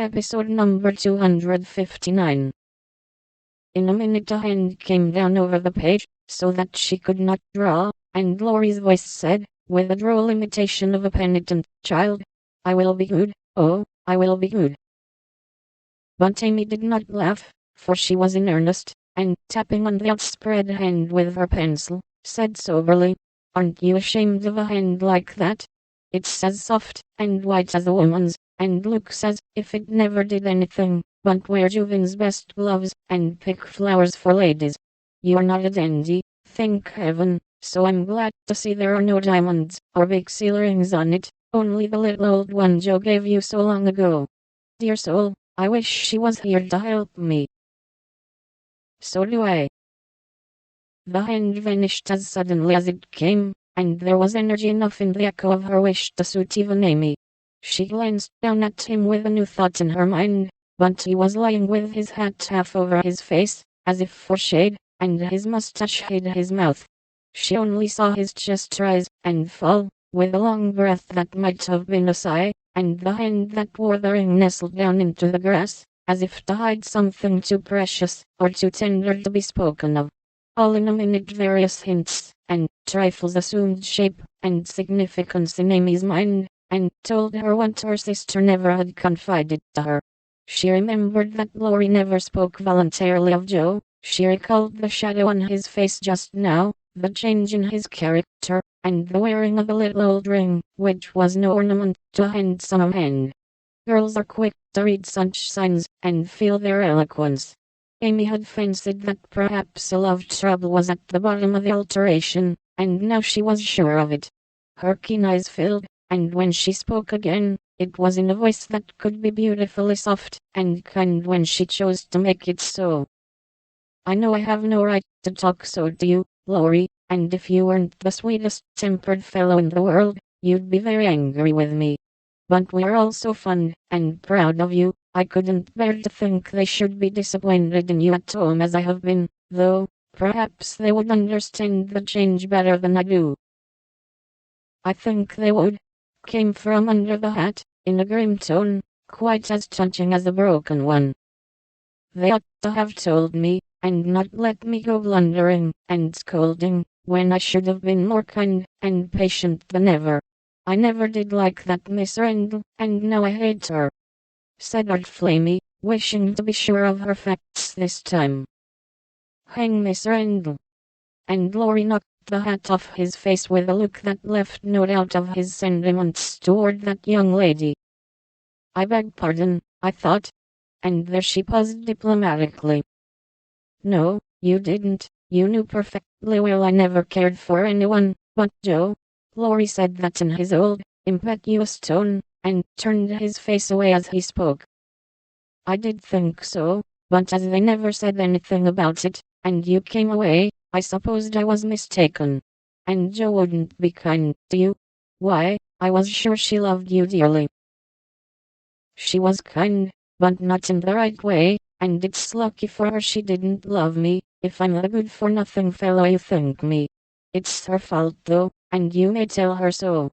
Episode number 259. In a minute a hand came down over the page, so that she could not draw, and Laurie's voice said, with a droll imitation of a penitent child, "I will be good, oh, I will be good." But Amy did not laugh, for she was in earnest, and tapping on the outspread hand with her pencil, said soberly, "Aren't you ashamed of a hand like that? It's as soft and white as a woman's, and looks as if it never did anything but wear Juvin's best gloves and pick flowers for ladies. You're not a dandy, thank heaven, so I'm glad to see there are no diamonds or big seal rings on it, only the little old one Joe gave you so long ago. Dear soul, I wish she was here to help me." "So do I." The hand vanished as suddenly as it came, and there was energy enough in the echo of her wish to suit even Amy. She glanced down at him with a new thought in her mind, but he was lying with his hat half over his face, as if for shade, and his mustache hid his mouth. She only saw his chest rise and fall, with a long breath that might have been a sigh, and the hand that wore the ring nestled down into the grass, as if to hide something too precious or too tender to be spoken of. All in a minute various hints and trifles assumed shape and significance in Amy's mind, and told her what her sister never had confided to her. She remembered that Laurie never spoke voluntarily of Joe. She recalled the shadow on his face just now, the change in his character, and the wearing of a little old ring, which was no ornament to a handsome hand. Girls are quick to read such signs and feel their eloquence. Amy had fancied that perhaps a love trouble was at the bottom of the alteration, and now she was sure of it. Her keen eyes filled, and when she spoke again, it was in a voice that could be beautifully soft and kind when she chose to make it so. "I know I have no right to talk so to you, Laurie, and if you weren't the sweetest tempered fellow in the world, you'd be very angry with me. But we're all so fond and proud of you. I couldn't bear to think they should be disappointed in you at home as I have been, though perhaps they would understand the change better than I do." "I think they would," came from under the hat, in a grim tone, quite as touching as a broken one. "They ought to have told me, and not let me go blundering and scolding, when I should have been more kind and patient than ever. I never did like that Miss Randall, and now I hate her," said artful Amy, wishing to be sure of her facts this time. "Hang Miss Randall." And Laurie knocked the hat off his face with a look that left no doubt of his sentiments toward that young lady. "I beg pardon, I thought," and there she paused diplomatically. "No, you didn't. You knew perfectly well I never cared for anyone but Joe." Laurie said that in his old, impetuous tone, and turned his face away as he spoke. "I did think so, but as they never said anything about it, and you came away, I supposed I was mistaken. And Joe wouldn't be kind to you. Why, I was sure she loved you dearly." "She was kind, but not in the right way, and it's lucky for her she didn't love me, if I'm the good-for-nothing fellow you think me. It's her fault though, and you may tell her so."